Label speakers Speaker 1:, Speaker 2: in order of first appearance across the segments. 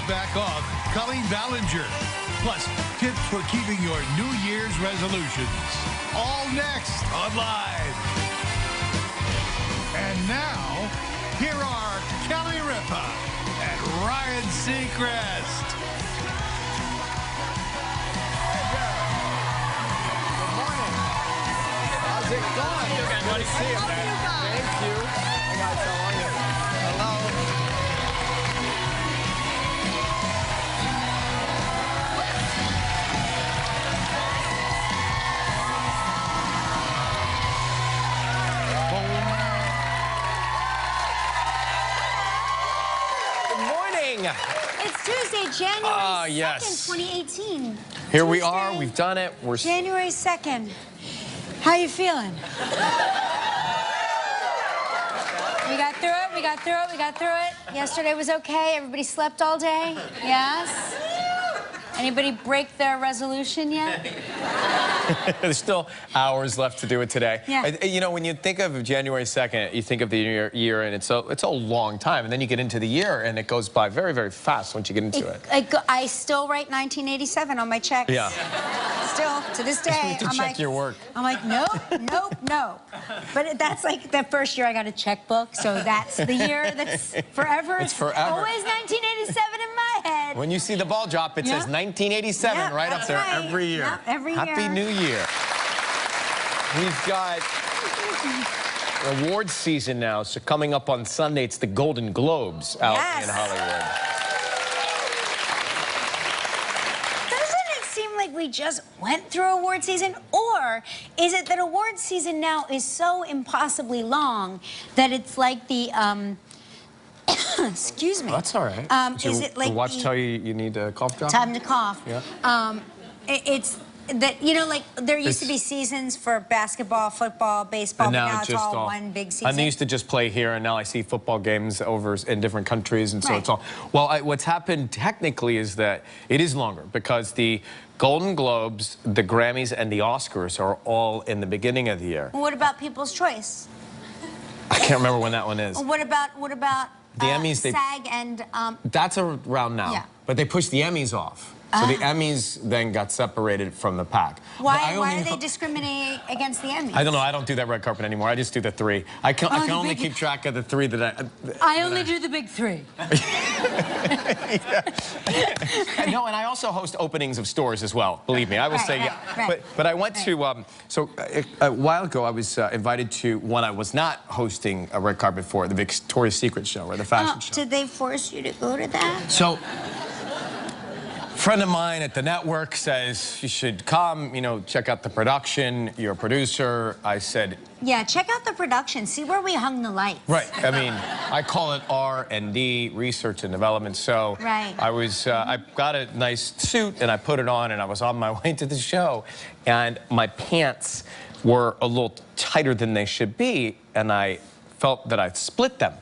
Speaker 1: back off Colleen Ballinger. Plus, tips for keeping your New Year's resolutions. All next on Live. And now, here are Kelly Ripa and Ryan Seacrest.
Speaker 2: Good morning. How's it going? Good to see you, man. Thank you. Hi, guys. How are you? Hello.
Speaker 3: It's Tuesday, January 2nd,
Speaker 2: yes.
Speaker 3: 2018.
Speaker 2: Here we are. We've done it. We're
Speaker 3: January 2nd. How you feeling? We got through it. We got through it. We got through it. Yesterday was okay. Everybody slept all day. Yes. Anybody break their resolution yet?
Speaker 2: There's still hours left to do it today.
Speaker 3: Yeah.
Speaker 2: You know, when you think of January 2nd, you think of the year, and it's a long time. And then you get into the year, and it goes by very, very fast once you get into it.
Speaker 3: I still write 1987 on my checks.
Speaker 2: Yeah.
Speaker 3: Still, to this day.
Speaker 2: You need to check your work.
Speaker 3: I'm like, nope, nope, no. But that's like the first year I got a checkbook, so that's the year that's forever.
Speaker 2: It's forever.
Speaker 3: Always 1987 in my head.
Speaker 2: When you see the ball drop, it says 1987 right up there every year.
Speaker 3: Yeah, every year.
Speaker 2: Happy New Year. We've got awards season now, so coming up on Sunday, it's the Golden Globes out in Hollywood.
Speaker 3: Doesn't it seem like we just went through award season? Or is it that award season now is so impossibly long that it's like the, excuse me.
Speaker 2: That's all right.
Speaker 3: Is it like
Speaker 2: the watch tell you need a cough drop?
Speaker 3: Time to cough.
Speaker 2: Yeah.
Speaker 3: It's that, you know, like there used to be seasons for basketball, football, baseball, but now it's all one big season.
Speaker 2: And they used to just play here, and now I see football games over in different countries, and so it's all. Well, what's happened technically is that it is longer because the Golden Globes, the Grammys, and the Oscars are all in the beginning of the year.
Speaker 3: Well, what about People's Choice?
Speaker 2: I can't remember when that one is.
Speaker 3: What about
Speaker 2: the Emmys?
Speaker 3: SAG and
Speaker 2: that's around now.
Speaker 3: Yeah.
Speaker 2: But they pushed the Emmys off. So the Emmys then got separated from the pack.
Speaker 3: Why are they discriminating against the Emmys?
Speaker 2: I don't know. I don't do that red carpet anymore. I just do the three. I can only keep track of the three that
Speaker 3: I only do the big three.
Speaker 2: No, and I also host openings of stores as well. Believe me, I will say yeah. But I went to so a while ago I was invited to one I was not hosting a red carpet for, the Victoria's Secret show or the fashion show.
Speaker 3: Did they force you to go to that?
Speaker 2: So. A friend of mine at the network says you should come, you know, check out the production. You're a producer. I said,
Speaker 3: yeah, check out the production. See where we hung the lights.
Speaker 2: Right. I mean, I call it R&D, research and development. So I was, I got a nice suit and I put it on and I was on my way to the show, and my pants were a little tighter than they should be, and I felt that I'd split them.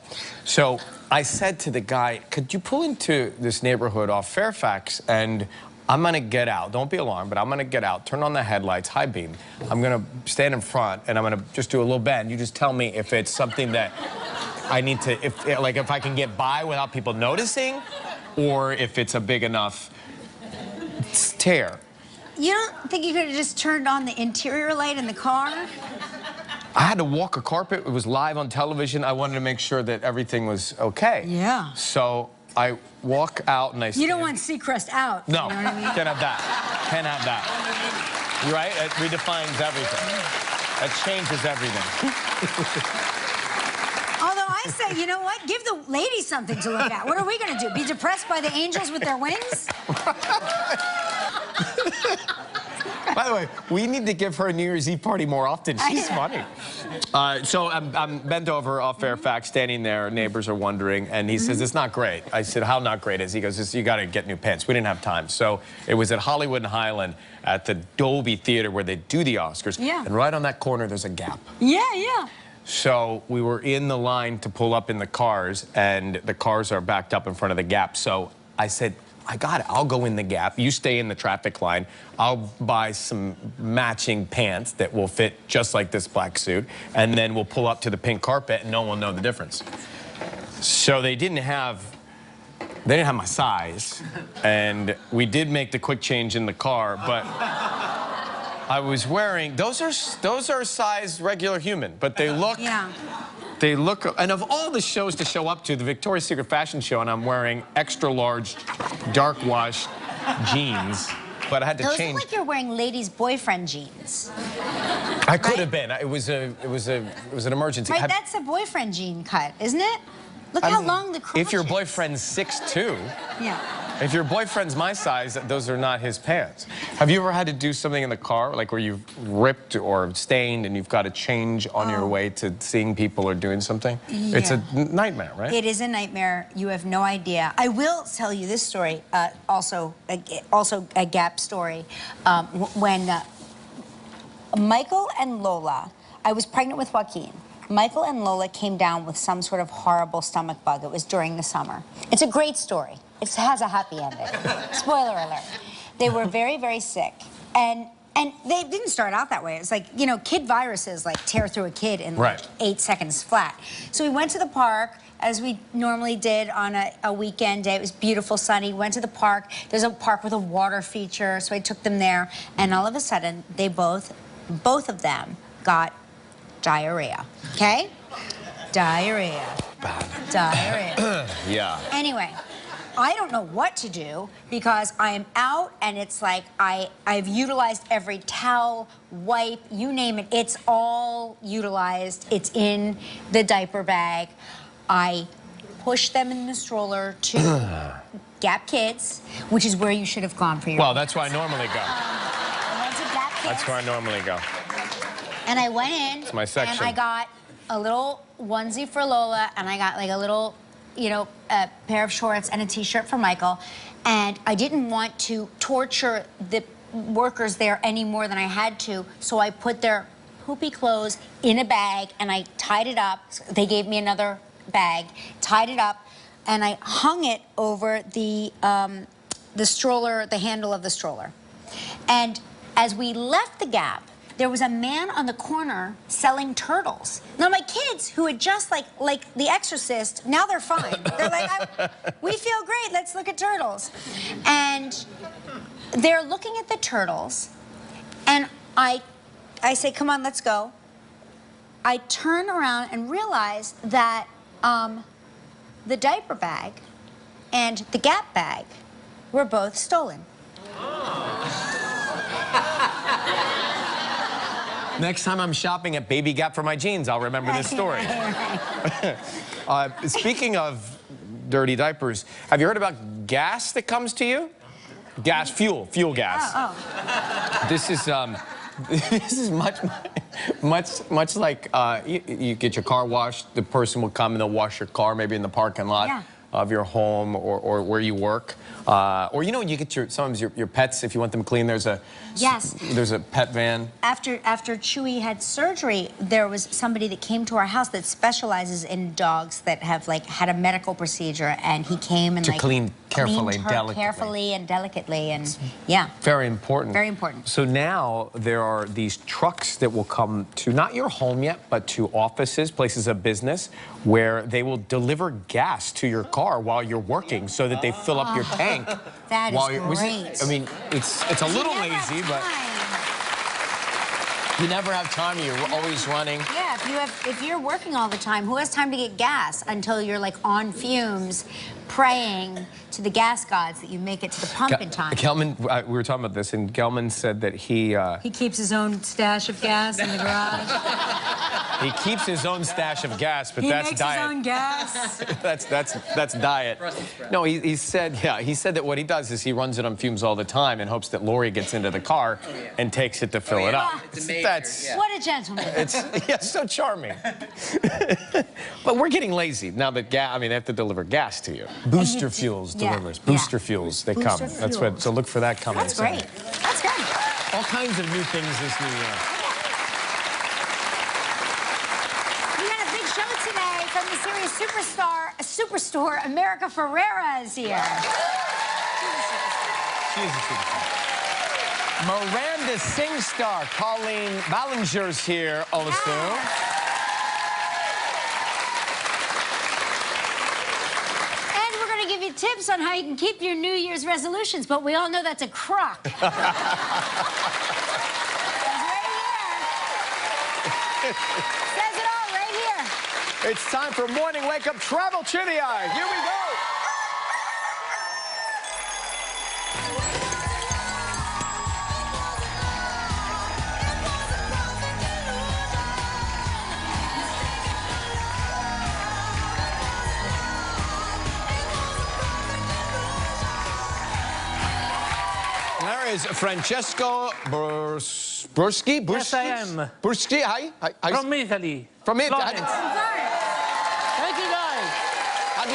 Speaker 2: So I said to the guy, could you pull into this neighborhood off Fairfax, and I'm gonna get out. Don't be alarmed, but I'm gonna get out, turn on the headlights, high beam. I'm gonna stand in front, and I'm gonna just do a little bend. You just tell me if it's something that I need to, if I can get by without people noticing, or if it's a big enough tear.
Speaker 3: You don't think you could have just turned on the interior light in the car?
Speaker 2: I had to walk a carpet. It was live on television. I wanted to make sure that everything was okay.
Speaker 3: Yeah.
Speaker 2: So I walk out and I stand.
Speaker 3: You don't want Seacrest out.
Speaker 2: No,
Speaker 3: you know what I mean?
Speaker 2: Can't have that. Can't have that. You're right? It redefines everything. That changes everything.
Speaker 3: Although I say, you know what? Give the ladies something to look at. What are we going to do? Be depressed by the angels with their wings?
Speaker 2: By the way, we need to give her a New Year's Eve party more often. She's funny. So I'm bent over off Fairfax, standing there. Neighbors are wondering, and he says, it's not great. I said, how not great is? He goes, you got to get new pants. We didn't have time. So it was at Hollywood and Highland at the Dolby Theater where they do the Oscars.
Speaker 3: Yeah.
Speaker 2: And right on that corner, there's a Gap.
Speaker 3: Yeah, yeah.
Speaker 2: So we were in the line to pull up in the cars, and the cars are backed up in front of the Gap. So I said, I got it. I'll go in the Gap. You stay in the traffic line. I'll buy some matching pants that will fit just like this black suit, and then we'll pull up to the pink carpet, and no one will know the difference. So they didn't have They didn't have my size, and we did make the quick change in the car, but I was wearing, those are size regular human, but they look, they look, and of all the shows to show up to, the Victoria's Secret fashion show, and I'm wearing extra large, dark wash jeans, but I had to change.
Speaker 3: Those look like you're wearing ladies' boyfriend jeans.
Speaker 2: I could have been. It was an emergency.
Speaker 3: Right, that's a boyfriend jean cut, isn't it? Look how long the crotch
Speaker 2: If your
Speaker 3: is.
Speaker 2: boyfriend's 6'2",
Speaker 3: yeah.
Speaker 2: If your boyfriend's my size, those are not his pants. Have you ever had to do something in the car, like where you've ripped or stained and you've got to change on your way to seeing people or doing something?
Speaker 3: Yeah.
Speaker 2: It's a nightmare, right?
Speaker 3: It is a nightmare. You have no idea. I will tell you this story, also a Gap story. When Michael and Lola, I was pregnant with Joaquin. Michael and Lola came down with some sort of horrible stomach bug. It was during the summer. It's a great story. It has a happy ending. Spoiler alert. They were very, very sick. And they didn't start out that way. It's like, you know, kid viruses like tear through a kid in like 8 seconds flat. So we went to the park, as we normally did on a weekend day. It was beautiful, sunny. Went to the park. There's a park with a water feature, so I took them there. And all of a sudden, they both of them got diarrhea, okay? Diarrhea. Diarrhea.
Speaker 2: Yeah.
Speaker 3: Anyway, I don't know what to do because I am out and it's like I've utilized every towel, wipe, you name it. It's all utilized. It's in the diaper bag. I push them in the stroller to Gap Kids, which is where you should have gone for your
Speaker 2: Well, that's where I normally go.
Speaker 3: I went to Gap Kids.
Speaker 2: That's where I normally go.
Speaker 3: And I went in,
Speaker 2: it's my section.
Speaker 3: And I got a little onesie for Lola, and I got like a little, you know, a pair of shorts and a T-shirt for Michael. And I didn't want to torture the workers there any more than I had to, so I put their poopy clothes in a bag, and I tied it up. They gave me another bag, tied it up, and I hung it over the stroller, the handle of the stroller. And as we left the Gap, there was a man on the corner selling turtles. Now, my kids, who had just, like The Exorcist, now they're fine. They're like, we feel great, let's look at turtles. And they're looking at the turtles, and I say, come on, let's go. I turn around and realize that the diaper bag and the Gap bag were both stolen.
Speaker 2: Next time I'm shopping at Baby Gap for my jeans, I'll remember this story. Speaking of dirty diapers, have you heard about gas that comes to you? Gas, fuel gas. This is much like you get your car washed. The person will come and they'll wash your car, maybe in the parking lot of your home or where you work. Or you know, you get sometimes your pets, if you want them clean, there's a pet van. After
Speaker 3: Chewy had surgery, there was somebody that came to our house that specializes in dogs that have like had a medical procedure, and he came and
Speaker 2: to clean carefully
Speaker 3: and delicately, and
Speaker 2: very important.
Speaker 3: Very important.
Speaker 2: So now there are these trucks that will come to not your home yet, but to offices, places of business, where they will deliver gas to your car while you're working, so that they fill up your tank.
Speaker 3: That is great.
Speaker 2: I mean, it's a little lazy, but you never have time. You're always running.
Speaker 3: Yeah, if you're working all the time, who has time to get gas until you're like on fumes, praying to the gas gods that you make it to the pump in time?
Speaker 2: Gelman, we were talking about this, and Gelman said that he
Speaker 3: keeps his own stash of gas in the garage.
Speaker 2: He keeps his own stash of gas, but that's diet.
Speaker 3: He makes his own gas.
Speaker 2: that's diet. No, he said that what he does is he runs it on fumes all the time in hopes that Lori gets into the car and takes it to fill it up.
Speaker 3: What a gentleman.
Speaker 2: It's so charming. But we're getting lazy now that they have to deliver gas to you. Booster Fuels delivers. Booster Fuels, they come. That's what. So look for that coming.
Speaker 3: That's great. That's great.
Speaker 2: All kinds of new things this new year.
Speaker 3: From the series Superstore, America Ferrera is here.
Speaker 2: She is a superstar. Miranda Sing star Colleen Ballinger's here also.
Speaker 3: And we're going to give you tips on on how you can keep your New Year's resolutions, but we all know that's a crock. It's right here. Says it all right here.
Speaker 2: It's time for Morning Wake Up Travel Trivia. Here we go. There is Francesco Burski.
Speaker 4: Yes, I am.
Speaker 2: Burski, hi.
Speaker 4: From Italy.
Speaker 2: From Italy.
Speaker 4: Florence. Thank you, guys.
Speaker 2: How do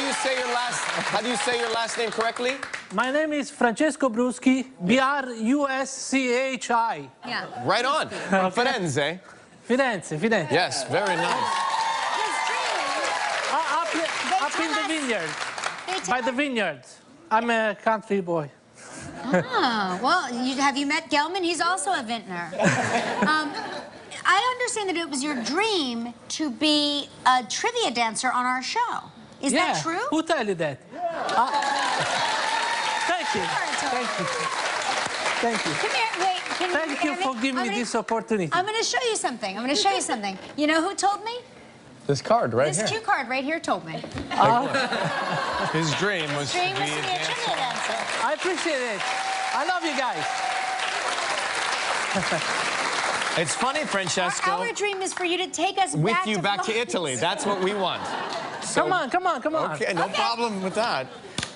Speaker 2: you say your last name correctly?
Speaker 4: My name is Francesco Bruschi, B-R-U-S-C-H-I.
Speaker 3: Yeah.
Speaker 2: Right on. From Firenze.
Speaker 4: Firenze.
Speaker 2: Yes, very nice.
Speaker 4: Up in the vineyard. By the vineyards. I'm a country boy.
Speaker 3: Oh, well, have you met Gelman? He's also a vintner. I understand that it was your dream to be a trivia dancer on our show. Is that true?
Speaker 4: Who tell you that? Thank you. Thank you.
Speaker 3: Come here, wait.
Speaker 4: Thank you for giving me this opportunity.
Speaker 3: I'm going to show you something. You know who told me?
Speaker 2: This card right here.
Speaker 3: This cue card right here told me.
Speaker 2: His dream was to be a
Speaker 3: trivia dancer.
Speaker 4: I appreciate it. I love you guys.
Speaker 2: It's funny, Francesco.
Speaker 3: Our dream is for you to take us
Speaker 2: back to
Speaker 3: Florence.
Speaker 2: Italy. That's what we want. So,
Speaker 4: Come on.
Speaker 2: Okay, no problem with that.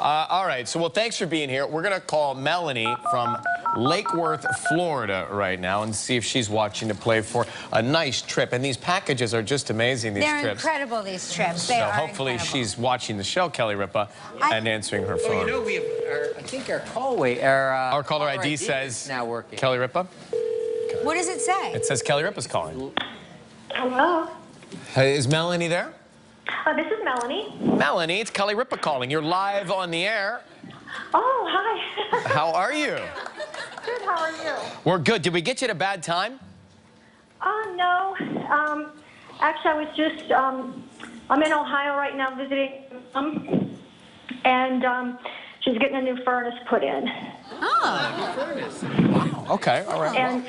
Speaker 2: All right, so well, thanks for being here. We're gonna call Melanie from Lake Worth, Florida right now and see if she's watching to play for a nice trip. And these packages are just amazing, these trips.
Speaker 3: They're incredible, these trips.
Speaker 2: So hopefully she's watching the show, Kelly Ripa, and answering her phone.
Speaker 5: Well, you know, we have I think our our
Speaker 2: caller ID says
Speaker 5: now working.
Speaker 2: Kelly Ripa.
Speaker 3: What does it say?
Speaker 2: It says Kelly Ripa's calling.
Speaker 6: Hello.
Speaker 2: Hey, is Melanie there?
Speaker 6: This is Melanie.
Speaker 2: Melanie, it's Kelly Ripa calling. You're live on the air.
Speaker 6: Oh, hi.
Speaker 2: How are you?
Speaker 6: Good, how are you?
Speaker 2: We're good. Did we get you at a bad time?
Speaker 6: No. Actually, I was just, I'm in Ohio right now visiting, and she's getting a new furnace put in.
Speaker 3: Oh.
Speaker 2: Okay, all right.
Speaker 6: And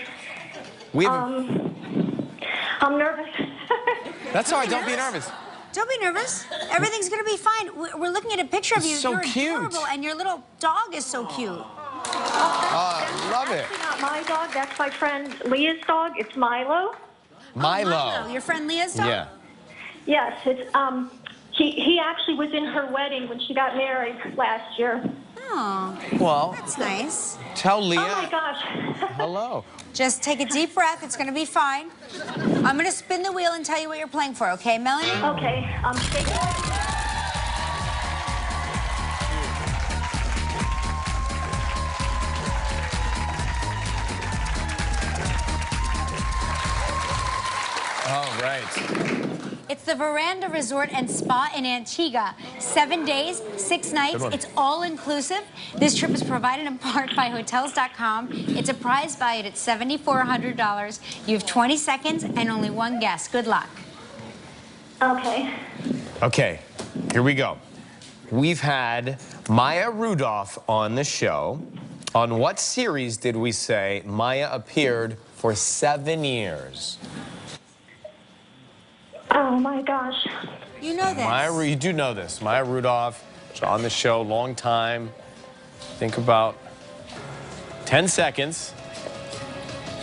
Speaker 6: I'm nervous.
Speaker 2: That's all right. Don't be nervous.
Speaker 3: Don't be nervous. Everything's going to be fine. We're looking at a picture of you.
Speaker 2: So
Speaker 3: You're
Speaker 2: cute.
Speaker 3: adorable, and your little dog is so cute.
Speaker 2: Love it.
Speaker 6: That's not my dog. That's my friend Leah's dog. It's Milo.
Speaker 2: Milo.
Speaker 3: Your friend Leah's dog?
Speaker 2: Yeah.
Speaker 6: Yes, it's he actually was in her wedding when she got married last year.
Speaker 3: Oh,
Speaker 2: Well,
Speaker 3: that's nice.
Speaker 2: tell Leah.
Speaker 6: Oh my gosh.
Speaker 2: Hello.
Speaker 3: Just take a deep breath. It's going to be fine. I'm going to spin the wheel and tell you what you're playing for, okay, Melanie?
Speaker 6: Okay.
Speaker 2: All right.
Speaker 3: It's the Veranda Resort and Spa in Antigua. 7 days, 6 nights. It's all inclusive. This trip is provided in part by Hotels.com. It's a prize valued at $7,400. You have 20 seconds and only one guest. Good luck.
Speaker 6: Okay.
Speaker 2: Okay, here we go. We've had Maya Rudolph on the show. On what series did we say Maya appeared for 7 years?
Speaker 6: Oh my gosh.
Speaker 3: You know this.
Speaker 2: You do know this. Maya Rudolph was on the show, long time. Think about 10 seconds.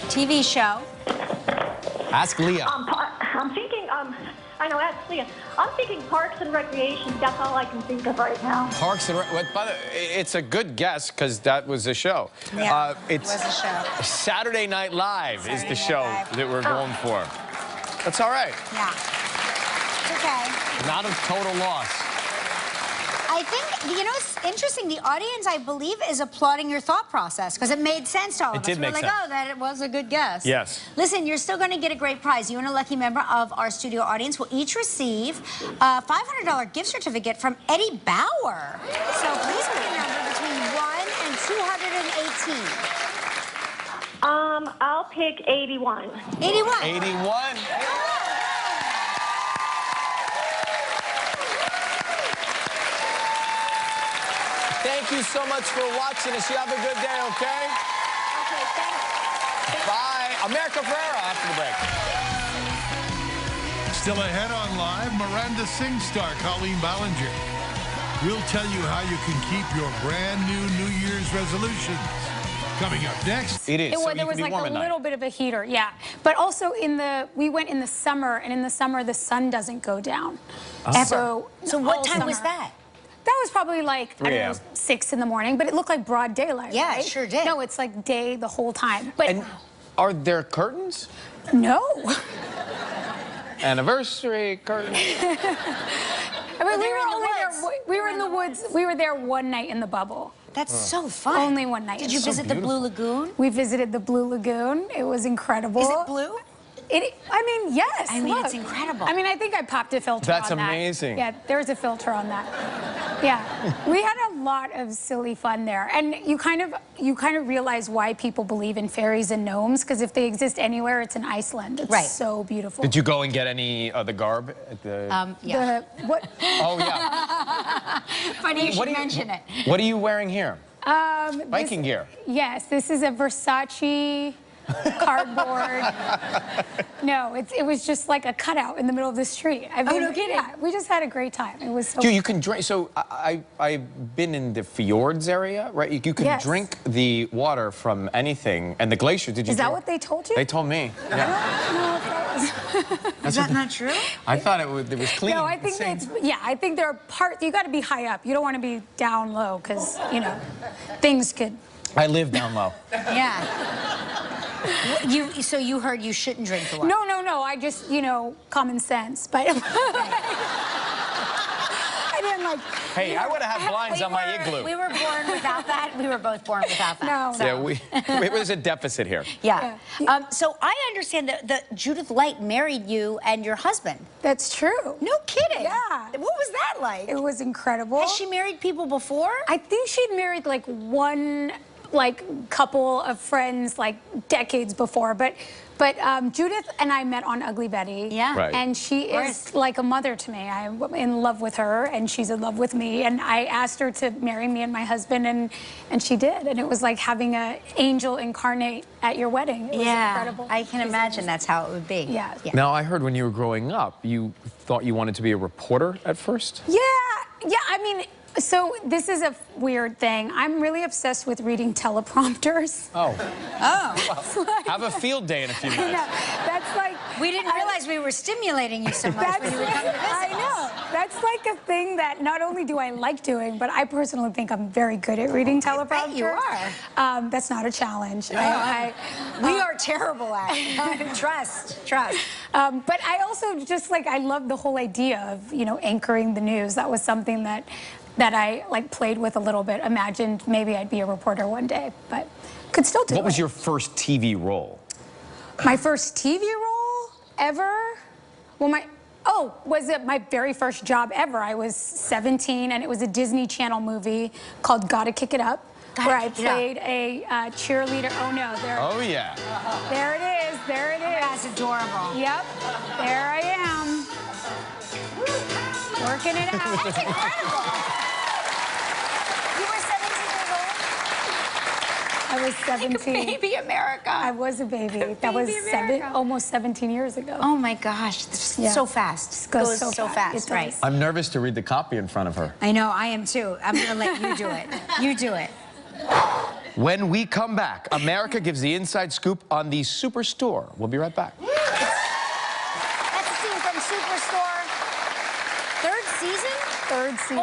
Speaker 3: TV show.
Speaker 2: Ask Leah.
Speaker 6: I'm thinking, I know, ask Leah. I'm thinking Parks and Recreation. That's all I can think of right now.
Speaker 2: Parks and by the way, it's a good guess because that was the show.
Speaker 3: Yeah, it
Speaker 2: it's
Speaker 3: was a show.
Speaker 2: Saturday Night Live is the show
Speaker 3: Night Live.
Speaker 2: that we're going for. That's all right.
Speaker 3: Yeah. It's okay.
Speaker 2: Not a total loss.
Speaker 3: I think, you know, it's interesting. The audience, I believe, is applauding your thought process because it made sense to all of us.
Speaker 2: It did make
Speaker 3: We're like,
Speaker 2: sense.
Speaker 3: oh, that it was a good guess.
Speaker 2: Yes.
Speaker 3: Listen, you're still going to get a great prize. You and a lucky member of our studio audience will each receive a $500 gift certificate from Eddie Bauer. So please pick a number between 1 and 218.
Speaker 6: I'll pick 81.
Speaker 3: 81.
Speaker 2: 81. Thank you so much for watching us. You have a good day, okay?
Speaker 3: Okay, thanks.
Speaker 2: Bye. America Ferrera after the break.
Speaker 1: Still ahead on Live, Miranda Sing star Colleen Ballinger. We'll tell you how you can keep your brand new New Year's resolutions. Coming up next.
Speaker 2: It is.
Speaker 7: There was like a little bit of a heater, yeah. But also we went in the summer, and in the summer the sun doesn't go down.
Speaker 3: Ever. So what time was that?
Speaker 7: That was probably like, I don't know, 6 in the morning, but it looked like broad daylight,
Speaker 3: Yeah,
Speaker 7: right?
Speaker 3: it sure did.
Speaker 7: No, it's like day the whole time. But
Speaker 2: And are there curtains?
Speaker 7: no.
Speaker 2: Anniversary curtains.
Speaker 7: I mean, we were in the woods. We were there one night in the bubble.
Speaker 3: That's so fun.
Speaker 7: Only one night.
Speaker 3: Did you visit the Blue Lagoon?
Speaker 7: We visited the Blue Lagoon. It was incredible.
Speaker 3: Is it blue?
Speaker 7: I mean, yes.
Speaker 3: I mean,
Speaker 7: look.
Speaker 3: it's incredible.
Speaker 7: I mean, I think I popped a filter
Speaker 2: That's
Speaker 7: on that.
Speaker 2: amazing.
Speaker 7: Yeah, there's a filter on that. Yeah, we had a lot of silly fun there, and you kind of realize why people believe in fairies and gnomes, because if they exist anywhere, it's in Iceland. It's so beautiful.
Speaker 2: Did you go and get any of the garb at the?
Speaker 3: Yeah.
Speaker 7: What?
Speaker 2: Oh yeah.
Speaker 3: Funny you should mention it.
Speaker 2: What are you wearing here? Viking gear.
Speaker 7: Yes, this is a Versace cardboard. No, it was just like a cutout in the middle of the street. I mean,
Speaker 3: no kidding.
Speaker 7: Yeah, we just had a great time. It was so.
Speaker 2: Dude, you can drink. So I've been in the fjords area, right? You can drink the water from anything, and the glacier. Did you?
Speaker 7: Is that what they told you?
Speaker 2: They told me. Yeah.
Speaker 7: I don't know if that was.
Speaker 3: Is that not true?
Speaker 2: I thought it was clean.
Speaker 7: No, I think I think there are parts. You got to be high up. You don't want to be down low, because things could.
Speaker 2: I live down low.
Speaker 3: Yeah. So you heard you shouldn't drink the water?
Speaker 7: No. I just, common sense. But I didn't like.
Speaker 2: Hey, I would have had blinds on my igloo.
Speaker 3: We were born without that. We were both born without that.
Speaker 7: No.
Speaker 3: So.
Speaker 2: Yeah, there's a deficit here.
Speaker 3: Yeah. So I understand that Judith Light married you and your husband.
Speaker 7: That's true.
Speaker 3: No kidding.
Speaker 7: Yeah.
Speaker 3: What was that like?
Speaker 7: It was incredible.
Speaker 3: Has she married people before?
Speaker 7: I think she'd married like one couple of friends like decades before, but Judith and I met on Ugly Betty.
Speaker 3: Yeah.
Speaker 2: Right.
Speaker 7: And she is like a mother to me. I'm in love with her, and she's in love with me. And I asked her to marry me and my husband, and she did. And it was like having an angel incarnate at your wedding. It was incredible.
Speaker 3: I can imagine that's how it would be.
Speaker 7: Yeah.
Speaker 2: Now, I heard when you were growing up, you thought you wanted to be a reporter at first?
Speaker 7: Yeah. I mean, so this is a weird thing. I'm really obsessed with reading teleprompters.
Speaker 2: Oh.
Speaker 3: Oh.
Speaker 2: Have a field day in a few minutes.
Speaker 7: That's like...
Speaker 3: We didn't realize we were stimulating you so much when you were coming to visit.
Speaker 7: I know. That's like a thing that not only do I like doing, but I personally think I'm very good at reading teleprompters.
Speaker 3: I bet you are.
Speaker 7: That's not a challenge.
Speaker 3: We are terrible at it. Trust.
Speaker 7: But I also just I love the whole idea of, anchoring the news. That was something that I played with a little bit, imagined maybe I'd be a reporter one day, but could still do it.
Speaker 2: What was your first TV role?
Speaker 7: My first TV role ever? Well, was it my very first job ever? I was 17, and it was a Disney Channel movie called Gotta Kick It Up, where I played a cheerleader. Oh no, there.
Speaker 2: Oh yeah.
Speaker 7: There it is. There it is.
Speaker 3: That's adorable.
Speaker 7: Yep. There I am. Working it out.
Speaker 3: That's incredible. You were 17 years old?
Speaker 7: I was 17.
Speaker 3: Like a baby America.
Speaker 7: I was a baby. That was almost 17 years ago.
Speaker 3: Oh my gosh, so fast.
Speaker 7: It goes so fast.
Speaker 3: Right.
Speaker 2: I'm nervous to read the copy in front of her.
Speaker 3: I know, I am too. I'm gonna let you do it. You do it.
Speaker 2: When we come back, America gives the inside scoop on the Superstore. We'll be right back.
Speaker 3: That's a scene from Superstore. Third season?
Speaker 7: Third season.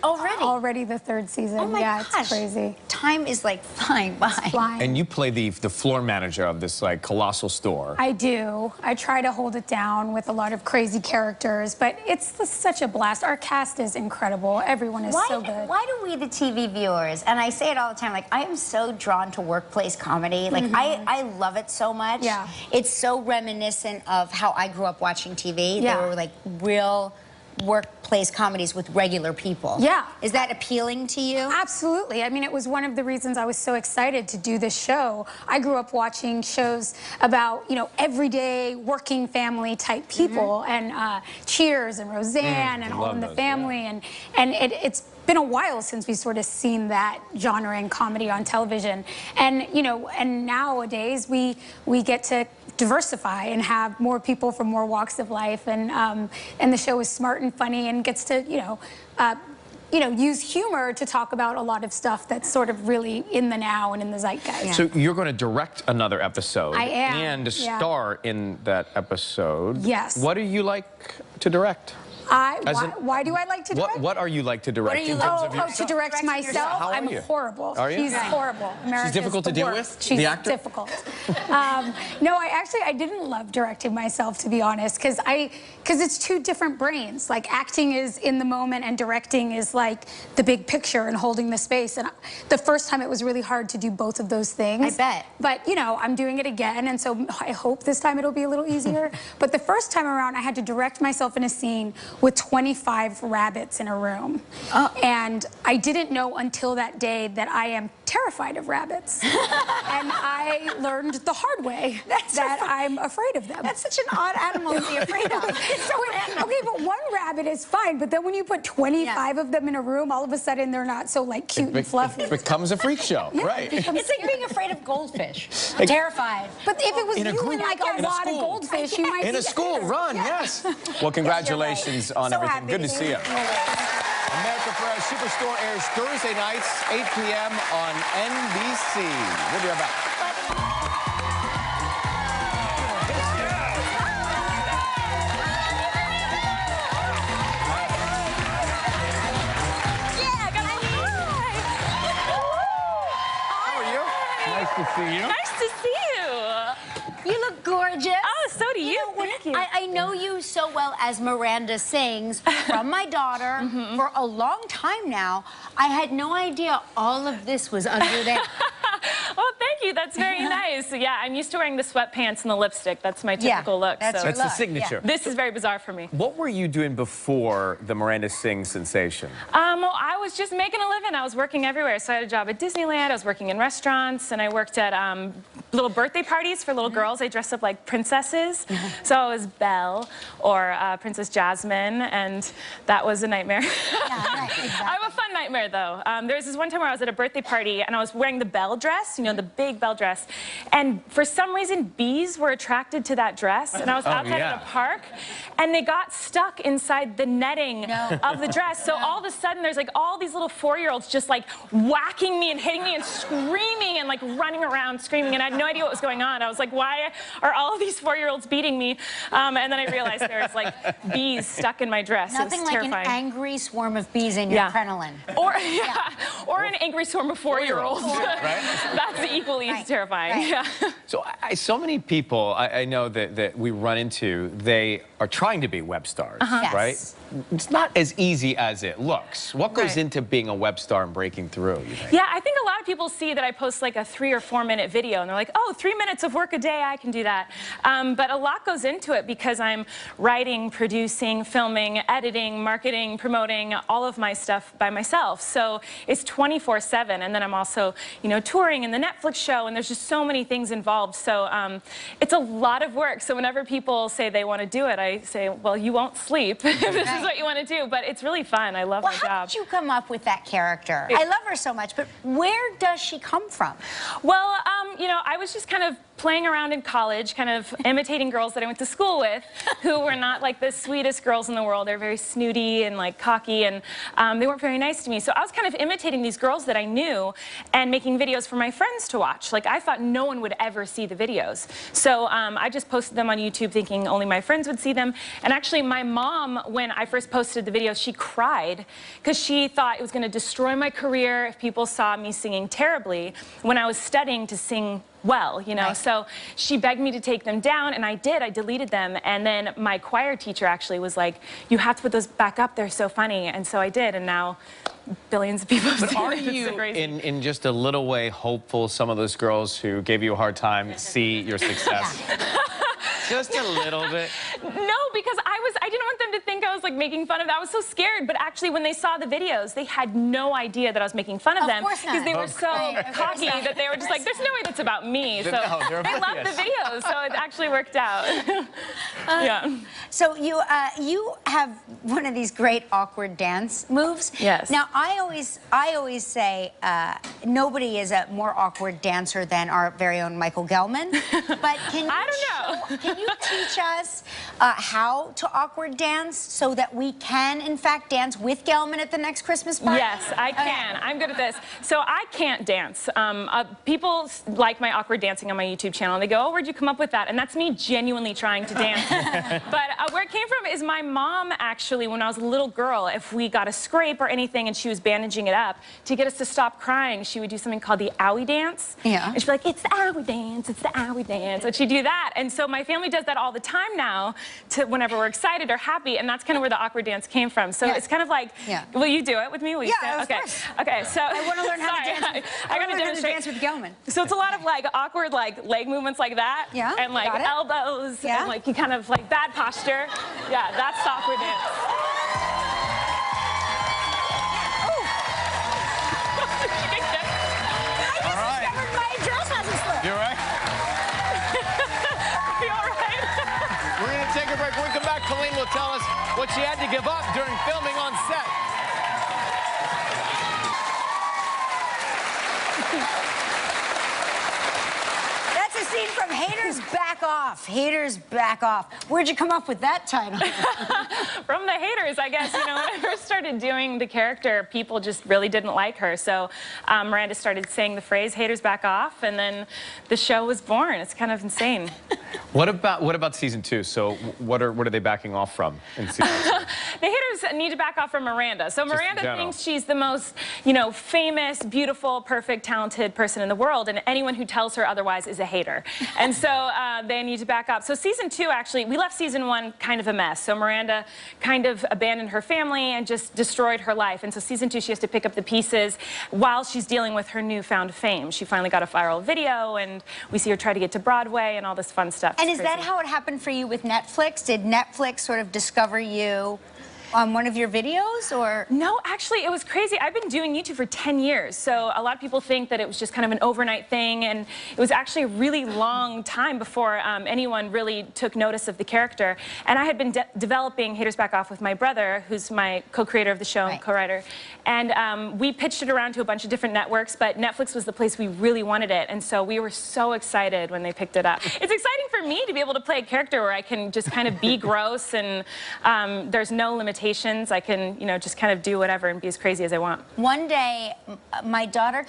Speaker 3: Already?
Speaker 7: Already the third season.
Speaker 3: Oh my gosh.
Speaker 7: It's crazy.
Speaker 3: Time is flying by.
Speaker 7: It's flying.
Speaker 2: And you play the floor manager of this colossal store.
Speaker 7: I do. I try to hold it down with a lot of crazy characters, but it's such a blast. Our cast is incredible. Everyone is so good.
Speaker 3: Why do we, the TV viewers, and I say it all the time, I am so drawn to workplace comedy. I love it so much.
Speaker 7: Yeah.
Speaker 3: It's so reminiscent of how I grew up watching TV.
Speaker 7: Yeah.
Speaker 3: They were real workplace plays comedies with regular people.
Speaker 7: Yeah.
Speaker 3: Is that appealing to you?
Speaker 7: Absolutely. I mean, it was one of the reasons I was so excited to do this show. I grew up watching shows about, you know, everyday working family type people, and Cheers and Roseanne and All in the Family, and it's been a while since we sort of seen that genre in comedy on television. And, you know, and nowadays we get to diversify and have more people from more walks of life, and the show is smart and funny and gets to, you know, use humor to talk about a lot of stuff that's sort of really in the now and in the zeitgeist.
Speaker 2: Yeah. So you're going to direct another episode.
Speaker 7: I am.
Speaker 2: And to star in that episode.
Speaker 7: Yes.
Speaker 2: What do you like to direct?
Speaker 7: Why do I like to direct?
Speaker 2: What are you like to direct?
Speaker 7: To direct myself?
Speaker 2: How are
Speaker 7: I'm
Speaker 2: you? Horrible. Are you?
Speaker 7: She's horrible.
Speaker 2: She's difficult to deal with?
Speaker 7: She's
Speaker 2: the actor?
Speaker 7: difficult. No, I didn't love directing myself, to be honest, because it's two different brains. Like, acting is in the moment and directing is like the big picture and holding the space. And the first time it was really hard to do both of those things.
Speaker 3: I bet.
Speaker 7: But, you know, I'm doing it again, and so I hope this time it'll be a little easier. But the first time around, I had to direct myself in a scene with 25 rabbits in a room. And I didn't know until that day that I am terrified of rabbits. And I learned the hard way that I'm afraid of them.
Speaker 3: That's such an odd animal to be afraid of.
Speaker 7: Okay, but one rabbit is fine, but then when you put 25 of them in a room, all of a sudden they're not so like cute and fluffy.
Speaker 2: It becomes a freak show, right?
Speaker 3: It's like being afraid of goldfish. I'm terrified.
Speaker 7: But if it was
Speaker 2: in
Speaker 7: you and like a lot of goldfish, you might
Speaker 2: in a school, run, yes. Well, congratulations on everything. Good to see you. America Ferrera Superstore airs Thursday nights, 8 p.m. on NBC. We'll be right back. How are you? Nice to see you.
Speaker 8: Nice to see you.
Speaker 3: You look gorgeous.
Speaker 8: Oh, so do you. Thank you.
Speaker 3: I know you so well as Miranda Sings from my daughter for a long time now. I had no idea all of this was under there.
Speaker 8: Well, thank you. That's very nice. Yeah, I'm used to wearing the sweatpants and the lipstick. That's my typical look.
Speaker 3: That's
Speaker 2: the signature.
Speaker 8: This is very bizarre for me.
Speaker 2: What were you doing before the Miranda Sings sensation?
Speaker 8: Well, I was just making a living. I was working everywhere. So I had a job at Disneyland. I was working in restaurants, and I worked at little birthday parties for little girls. I dressed up like princesses. So I was Belle or Princess Jasmine, and that was a nightmare.
Speaker 3: Exactly.
Speaker 8: I have a fun nightmare, though. There was this one time where I was at a birthday party, and I was wearing the Belle dress, you know, the big Belle dress. And for some reason, bees were attracted to that dress. And I was outside at a park, and they got stuck inside the netting of the dress. So all of a sudden, there's like all these little 4-year-olds just like whacking me and hitting me and screaming and like running around screaming. And I had no idea what was going on. I was like, why are all of these 4-year-olds beating me? And then I realized there was like bees stuck in my dress.
Speaker 3: Nothing like
Speaker 8: terrifying.
Speaker 3: an angry swarm of bees in your crinoline.
Speaker 8: Or an angry swarm of 4-year-olds.
Speaker 2: Right?
Speaker 8: That's equally terrifying. Yeah.
Speaker 2: So so many people I know that we run into, they are trying to be web stars, right? It's not as easy as it looks. What goes into being a web star and breaking through, you think?
Speaker 8: Yeah, I think a lot of people see that I post like a 3 or 4 minute video and they're like, oh, 3 minutes of work a day, I can do that. But a lot goes into it because I'm writing, producing, filming, editing, marketing, promoting all of my stuff by myself. So it's 24/7, and then I'm also, you know, touring in the Netflix show, and there's just so many things involved. So it's a lot of work. So whenever people say they want to do it, I say, well, you won't sleep if this is what you want to do. But it's really fun. I love my job.
Speaker 3: How did you come up with that character? I love her so much, but where does she come from?
Speaker 8: Well, you know, I was just kind of playing around in college, kind of imitating girls that I went to school with who were not like the sweetest girls in the world. They're very snooty and like cocky, and they weren't very nice to me. So I was kind of imitating these girls that I knew and making videos for my friends to watch. Like, I thought no one would ever see the videos. So I just posted them on YouTube thinking only my friends would see them. And actually, my mom, when I first posted the videos, she cried because she thought it was going to destroy my career if people saw me singing terribly when I was studying to sing well, you know. So she begged me to take them down, and I did. I deleted them, and then my choir teacher actually was like, you have to put those back up, they're so funny. And so I did, and now billions of people have
Speaker 2: But
Speaker 8: seen
Speaker 2: are
Speaker 8: it.
Speaker 2: you,
Speaker 8: It's so crazy.
Speaker 2: in just a little way, hopeful some of those girls who gave you a hard time see your success? Just a little bit.
Speaker 8: No, because I didn't want them to think I was like making fun of them. I was so scared. But actually, when they saw the videos, they had no idea that I was making fun of them. Because they were so cocky that they were just like, there's no way that's about me. So they loved the videos, so it actually worked out. Yeah.
Speaker 3: So you have one of these great awkward dance moves.
Speaker 8: Yes.
Speaker 3: Now I always say nobody is a more awkward dancer than our very own Michael Gelman. But can you teach us how to awkward dance so that we can in fact dance with Gelman at the next Christmas party?
Speaker 8: Yes, I can. Okay. I'm good at this. So I can't dance. People like my awkward dancing on my YouTube channel. And they go, oh, where'd you come up with that? And that's me genuinely trying to dance. But where it came from is my mom actually, when I was a little girl, if we got a scrape or anything and she was bandaging it up, to get us to stop crying, she would do something called the owie dance. Yeah. And she'd be like, it's the owie dance, it's the owie dance. And she'd do that. And so my family does that all the time now, to whenever we're excited or happy, and that's kind of where the awkward dance came from. So it's kind of like, will you do it with me? Will you stand?
Speaker 3: Of course.
Speaker 8: Okay, so
Speaker 3: I want to learn how to dance. I got to demonstrate. Dance with Gelman.
Speaker 8: So it's a lot of like awkward like leg movements like that.
Speaker 3: Yeah.
Speaker 8: And like elbows. Yeah. And like you kind of like bad posture. Yeah, that's the awkward dance.
Speaker 3: I just discovered my dress hasn't slipped.
Speaker 2: You're right.
Speaker 8: You all right?
Speaker 2: We're going to take a break. When we come back, Colleen will tell us what she had to give up during filming on set.
Speaker 3: That's a scene from Haters Back Off. Haters Back Off. Where'd you come up with that title?
Speaker 8: From the haters, I guess. You know, when I first started doing the character, people just really didn't like her. So Miranda started saying the phrase, haters back off, and then the show was born. It's kind of insane.
Speaker 2: What about season 2? So what are they backing off from in season 2?
Speaker 8: The haters need to back off from Miranda. So Miranda thinks she's the most, you know, famous, beautiful, perfect, talented person in the world, and anyone who tells her otherwise is a hater. And so they need to back up. So season 2, actually, we left season 1 kind of a mess. So Miranda kind of abandoned her family and just destroyed her life. And so season 2, she has to pick up the pieces while she's dealing with her newfound fame. She finally got a viral video, and we see her try to get to Broadway and all this fun stuff.
Speaker 3: And is that how it happened for you with Netflix? Did Netflix sort of discover you on one of your videos, or?
Speaker 8: No, actually, it was crazy. I've been doing YouTube for 10 years, so a lot of people think that it was just kind of an overnight thing, and it was actually a really long time before anyone really took notice of the character. And I had been developing Haters Back Off with my brother, who's my co-creator of the show and co-writer, and we pitched it around to a bunch of different networks, but Netflix was the place we really wanted it, and so we were so excited when they picked it up. It's exciting for me to be able to play a character where I can just kind of be gross, and there's no limitations. I can, you know, just kind of do whatever and be as crazy as I want.
Speaker 3: One day, my daughter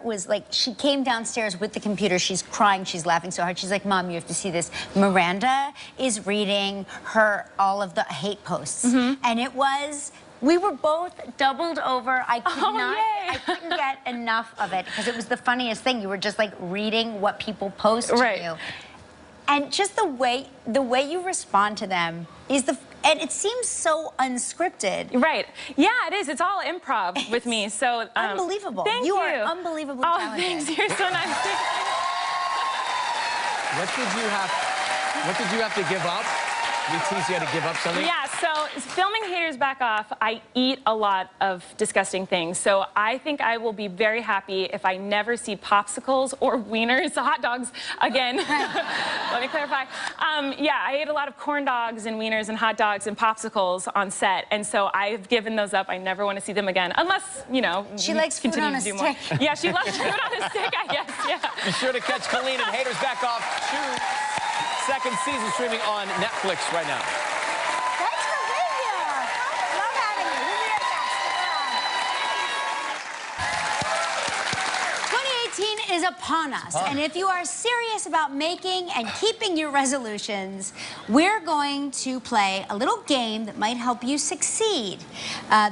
Speaker 3: was like, she came downstairs with the computer. She's crying. She's laughing so hard. She's like, Mom, you have to see this. Miranda is reading all of the hate posts. And it was, we were both doubled over. I couldn't get enough of it because it was the funniest thing. You were just like reading what people post to you. And just the way you respond to them is and it seems so unscripted.
Speaker 8: Right. Yeah, it is. It's all improv with me. So
Speaker 3: unbelievable.
Speaker 8: Thank you.
Speaker 3: You are unbelievably talented.
Speaker 8: Thanks. You're so nice.
Speaker 2: What did you have to give up? You tease you had to give up something?
Speaker 8: Yeah, so filming Haters Back Off, I eat a lot of disgusting things. So I think I will be very happy if I never see popsicles or wieners, hot dogs again. Let me clarify. Yeah, I ate a lot of corn dogs and wieners and hot dogs and popsicles on set. And so I've given those up. I never want to see them again. Unless, you know,
Speaker 3: she likes food on a stick.
Speaker 8: More. Yeah, she loves food on a stick, I guess, yeah.
Speaker 2: Be sure to catch Colleen and Haters Back Off 2. Second season streaming on Netflix right now.
Speaker 3: Thanks for being here. Love having you. We'll be right back. 2018 is upon us, and if you are serious about making and keeping your resolutions, we're going to play a little game that might help you succeed.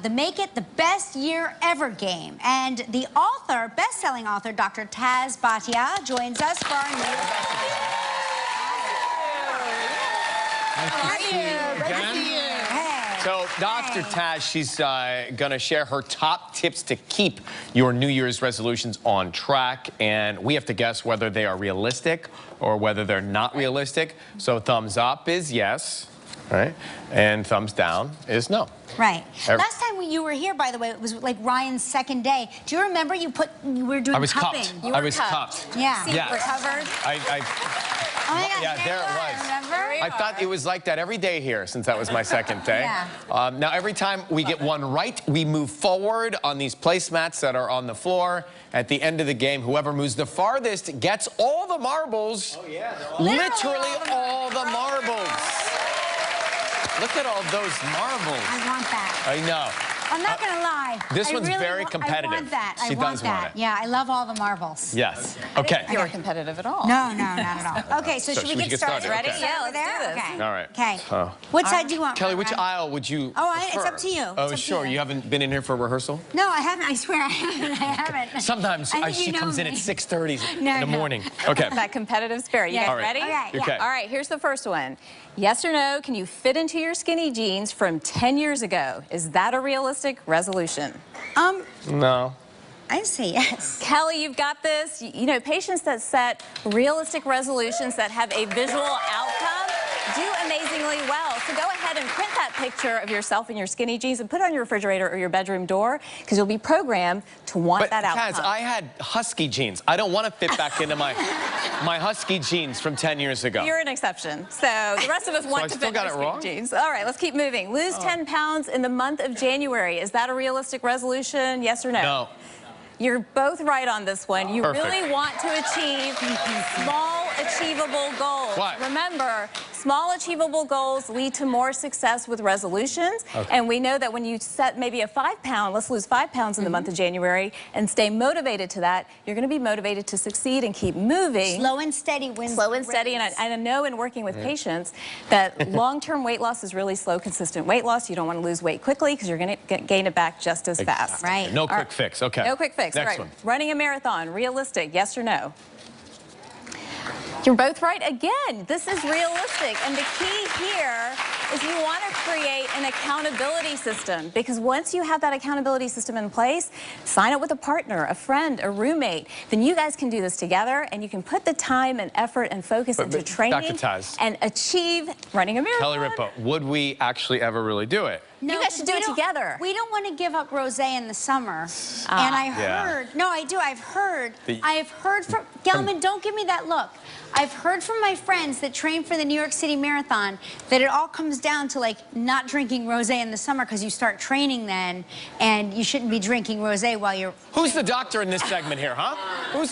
Speaker 3: The Make It the Best Year Ever game. And the author, best-selling author, Dr. Taz Bhatia, joins us for our new
Speaker 1: Nice to see you again.
Speaker 3: Hey.
Speaker 2: So Dr. Taz, she's going to share her top tips to keep your New Year's resolutions on track. And we have to guess whether they are realistic or whether they're not realistic. So thumbs up is yes, right? And thumbs down is no.
Speaker 3: Right. Last time when you were here, by the way, it was like Ryan's second day. Do you remember you were doing
Speaker 2: I was
Speaker 3: cupping?
Speaker 2: cupped.
Speaker 3: You
Speaker 2: I
Speaker 3: were
Speaker 2: was cupped.
Speaker 3: Yeah.
Speaker 7: See,
Speaker 2: Yes.
Speaker 7: recovered.
Speaker 3: Oh my God,
Speaker 2: Yeah, there it was.
Speaker 3: Remember?
Speaker 2: I thought it was like that every day here since that was my second day.
Speaker 3: Yeah.
Speaker 2: Now, every time we get one right, we move forward on these placemats that are on the floor. At the end of the game, whoever moves the farthest gets all the marbles.
Speaker 5: Oh, yeah.
Speaker 2: Literally all the marbles. Look at all those marbles.
Speaker 3: I want that.
Speaker 2: I know.
Speaker 3: I'm not going to lie.
Speaker 2: This one's very competitive.
Speaker 3: I want that.
Speaker 2: She does want it.
Speaker 3: Yeah, I love all the marbles.
Speaker 2: Yes. Okay.
Speaker 9: You weren't competitive at all.
Speaker 3: No, not at all. Okay, so should we get started?
Speaker 9: Ready?
Speaker 2: Okay.
Speaker 9: Yeah, let's
Speaker 3: There?
Speaker 9: do this.
Speaker 3: Okay.
Speaker 2: All right.
Speaker 3: Okay. What side do you want?
Speaker 2: Kelly, which
Speaker 3: Ryan?
Speaker 2: aisle would you
Speaker 3: It's
Speaker 2: prefer?
Speaker 3: up to you.
Speaker 2: Oh,
Speaker 3: It's up to
Speaker 2: sure.
Speaker 3: you.
Speaker 2: You haven't been in here for rehearsal?
Speaker 3: No, I haven't. I swear I haven't. I haven't.
Speaker 2: Sometimes
Speaker 3: I think
Speaker 2: she
Speaker 3: you know
Speaker 2: comes in
Speaker 3: me.
Speaker 2: at 6:30 in
Speaker 3: No,
Speaker 2: the
Speaker 3: no.
Speaker 2: morning. Okay.
Speaker 9: That competitive spirit. You
Speaker 3: Yeah.
Speaker 9: guys
Speaker 2: All right.
Speaker 9: ready?
Speaker 3: Okay, yeah.
Speaker 2: Okay.
Speaker 9: All right, here's the first one. Yes or no, can you fit into your skinny jeans from 10 years ago? Is that a realistic resolution?
Speaker 2: No.
Speaker 3: I'd say yes.
Speaker 9: Kelly, you've got this. You know, patients that set realistic resolutions that have a visual outcome do amazingly well. So go ahead and print that picture of yourself in your skinny jeans and put it on your refrigerator or your bedroom door because you'll be programmed to want that outcome.
Speaker 2: Kaz, I had husky jeans. I don't want to fit back into my husky jeans from 10 years ago.
Speaker 9: You're an exception. So the rest of us want
Speaker 2: I
Speaker 9: to
Speaker 2: still
Speaker 9: fit
Speaker 2: got
Speaker 9: in our
Speaker 2: it wrong?
Speaker 9: skinny jeans. All right, let's keep moving. Lose 10 pounds in the month of January. Is that a realistic resolution? Yes or no?
Speaker 2: No.
Speaker 9: You're both right on this one. You
Speaker 2: Perfect.
Speaker 9: really want to achieve small, achievable goals.
Speaker 2: What?
Speaker 9: Remember, small, achievable goals lead to more success with resolutions.
Speaker 2: Okay.
Speaker 9: And we know that when you set maybe a 5-pound, let's lose 5 pounds in the month of January, and stay motivated to that, you're going to be motivated to succeed and keep moving.
Speaker 3: Slow and steady wins.
Speaker 9: Slow and steady, and I know in working with patients that long-term weight loss is really slow, consistent weight loss. You don't want to lose weight quickly because you're going to gain it back just as fast.
Speaker 3: Right.
Speaker 2: No quick fix. Okay.
Speaker 9: No quick fix.
Speaker 2: Next
Speaker 9: Right.
Speaker 2: one.
Speaker 9: Running a marathon, realistic, yes or no? You're both right again. This is realistic. And the key here is you want to create an accountability system because once you have that accountability system in place, sign up with a partner, a friend, a roommate, then you guys can do this together and you can put the time and effort and focus into training
Speaker 2: Dr. Taz.
Speaker 9: and achieve running a marathon.
Speaker 2: Kelly Ripa, would we actually ever really do it?
Speaker 3: No,
Speaker 9: you guys should do it together.
Speaker 3: We don't want to give up rosé in the summer. And I heard, no, I do. I've heard from, Gelman, don't give me that look. I've heard from my friends that train for the New York City Marathon that it all comes down to like not drinking rosé in the summer because you start training then and you shouldn't be drinking rosé while you're...
Speaker 2: Who's the doctor in this segment here, huh?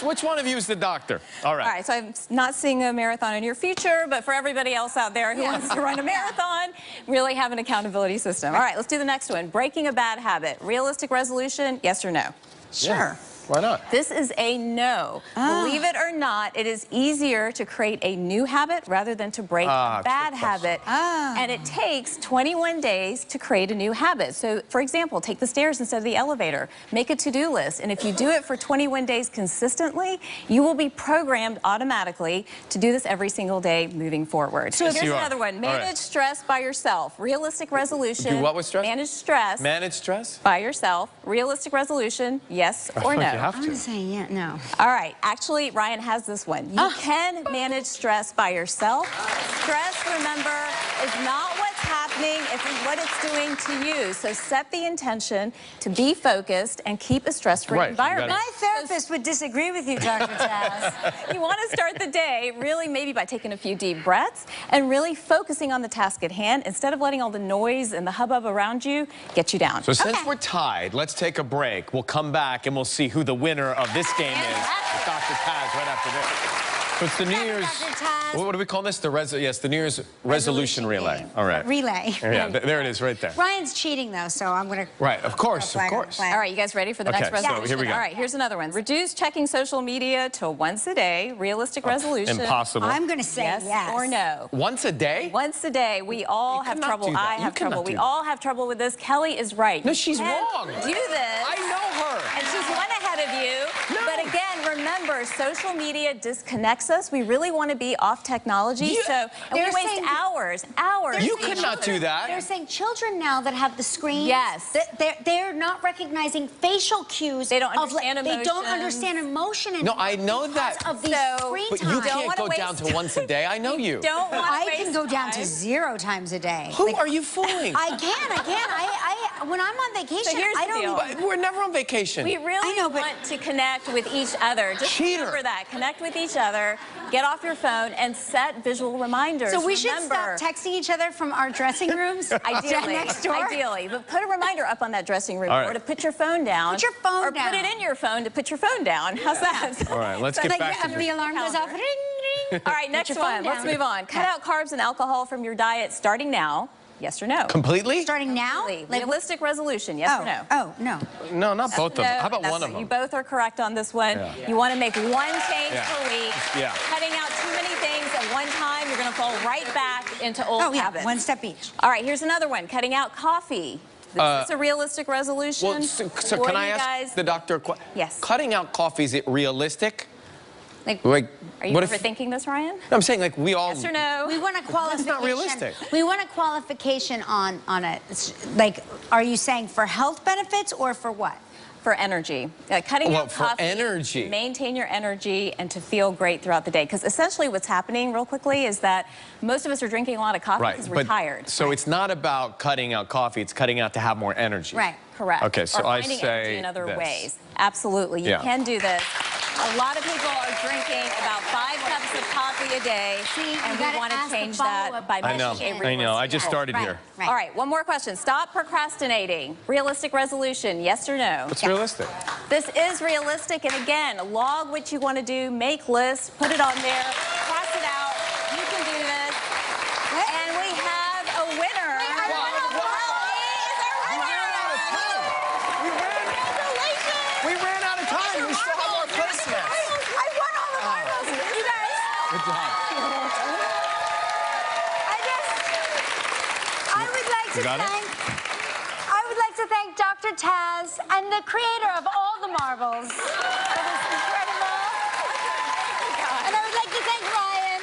Speaker 2: Which one of you is the doctor? All right.
Speaker 9: All right, so I'm not seeing a marathon in your future, but for everybody else out there who wants to run a marathon, really have an accountability system. All right, let's do the next one. Breaking a bad habit. Realistic resolution, yes or no?
Speaker 3: Sure.
Speaker 2: Yeah. Why not?
Speaker 9: This is a no. Believe it or not, it is easier to create a new habit rather than to break a bad habit. And it takes 21 days to create a new habit. So, for example, take the stairs instead of the elevator. Make a to-do list. And if you do it for 21 days consistently, you will be programmed automatically to do this every single day moving forward. So here's another one. Manage stress by yourself. Realistic resolution.
Speaker 2: Do what with stress?
Speaker 9: Manage stress.
Speaker 2: Manage stress?
Speaker 9: By yourself. Realistic resolution, yes or no?
Speaker 2: You have to.
Speaker 3: I'm going to say no.
Speaker 9: All right. Actually, Ryan has this one. You can manage stress by yourself. Stress, remember, is not what's happening. It's what it's doing to you. So set the intention to be focused and keep a stress-free environment.
Speaker 3: My therapist would disagree with you, Dr. Taz.
Speaker 9: You want to start the day really maybe by taking a few deep breaths and really focusing on the task at hand instead of letting all the noise and the hubbub around you get you down.
Speaker 2: So since we're tied, let's take a break. We'll come back and we'll see who the winner of this game is with Dr. Taz right after this. So it's the New Year's, what do we call this? The New Year's resolution relay. All right.
Speaker 3: Relay.
Speaker 2: Yeah, there it is right there.
Speaker 3: Ryan's cheating, though, so I'm going to...
Speaker 2: Right, of course, of course.
Speaker 9: All right, you guys ready for the next resolution?
Speaker 2: So here we go.
Speaker 9: All right, here's another one. Reduce checking social media to once a day. Realistic resolution.
Speaker 2: Impossible.
Speaker 3: I'm going to say yes.
Speaker 9: Or no.
Speaker 2: Once a day?
Speaker 9: Once a day. We all have trouble. I have trouble. We all have trouble with this. Kelly is right.
Speaker 2: No, she's wrong.
Speaker 9: Do this.
Speaker 2: I know her.
Speaker 9: And she's one ahead of you. But again, remember, social media disconnects us. We really want to be off technology, and we waste hours.
Speaker 2: You could not do that.
Speaker 3: They're saying children now that have the screen.
Speaker 9: Yes.
Speaker 3: They're not recognizing facial cues.
Speaker 9: They don't understand emotion.
Speaker 3: They don't understand emotion anymore.
Speaker 2: No, I know that.
Speaker 3: Of the screen
Speaker 2: but
Speaker 3: time.
Speaker 2: you can't go down to once a day. I know you.
Speaker 9: Don't want to
Speaker 3: I can go down to 0 times a day.
Speaker 2: Who are you fooling?
Speaker 3: I can. When I'm on vacation,
Speaker 9: here's
Speaker 3: I
Speaker 9: the
Speaker 3: don't
Speaker 9: deal.
Speaker 3: even...
Speaker 2: We're never on vacation.
Speaker 9: We really want to connect with each other. Just remember that. Connect with each other. Get off your phone and set visual reminders.
Speaker 3: So we should stop texting each other from our dressing rooms?
Speaker 9: Ideally.
Speaker 3: Next door?
Speaker 9: Ideally. But put a reminder up on that dressing room
Speaker 2: Right.
Speaker 9: or to put your phone down.
Speaker 3: Put your phone down.
Speaker 9: Or put it in your phone to put your phone down. How's that?
Speaker 2: All right, let's get back to
Speaker 3: the alarm goes off. Ring, ring.
Speaker 9: All right, next one. Let's move on. Cut out carbs and alcohol from your diet starting now. Yes or no?
Speaker 2: Completely?
Speaker 3: Starting now?
Speaker 9: Realistic resolution, yes or no?
Speaker 3: Oh, no.
Speaker 2: No, not both of them. How about
Speaker 9: that's
Speaker 2: one of them?
Speaker 9: You both are correct on this one. You want to make one change per week. Cutting out too many things at one time, you're going to fall right back into old habits.
Speaker 3: One step each.
Speaker 9: All right, here's another one. Cutting out coffee. Is this a realistic resolution?
Speaker 2: Well, so can I ask the doctor a question?
Speaker 9: Yes.
Speaker 2: Cutting out coffee, is it realistic?
Speaker 9: Like, are you overthinking this, Ryan?
Speaker 2: I'm saying, like, we all...
Speaker 9: Yes or no?
Speaker 3: We want a qualification.
Speaker 2: That's not realistic.
Speaker 3: We want a qualification on it. Like, are you saying for health benefits or for what?
Speaker 9: For energy. Cutting out
Speaker 2: for
Speaker 9: coffee,
Speaker 2: energy.
Speaker 9: to maintain your energy and to feel great throughout the day. Because essentially what's happening, real quickly, is that most of us are drinking a lot of coffee because we're tired.
Speaker 2: So it's not about cutting out coffee, it's cutting out to have more energy.
Speaker 3: Right.
Speaker 9: Correct.
Speaker 2: Okay, so
Speaker 9: or
Speaker 2: I
Speaker 9: finding
Speaker 2: say
Speaker 9: energy in other
Speaker 2: this.
Speaker 9: ways. Absolutely, you can do this. A lot of people are drinking about 5 cups of coffee a day, and we want to change that by making a realistic
Speaker 2: I know. I just started here.
Speaker 9: All right, one more question. Stop procrastinating. Realistic resolution, yes or no?
Speaker 2: What's realistic?
Speaker 9: This is realistic, and again, log what you want to do, make lists, put it on there, cross it out. You can do this. And we have a winner.
Speaker 2: We ran out of time. We still have more placements.
Speaker 3: I won all the marbles. You guys.
Speaker 2: Good job.
Speaker 3: I would like to thank Dr. Taz and the creator of all the marbles for this incredible. And I would like to thank Ryan.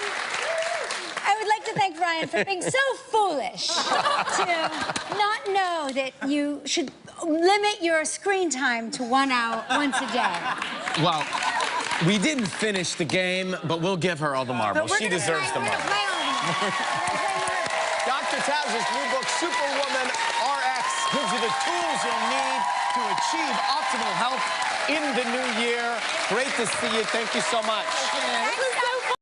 Speaker 3: I would like to thank Ryan for being so foolish to not know that you should limit your screen time to 1 hour once a day.
Speaker 2: Well, we didn't finish the game, but we'll give her all the marbles. She deserves the marbles. Dr. Taz's new book, Superwoman RX, gives you the tools you'll need to achieve optimal health in the new year. Great to see you. Thank you so much.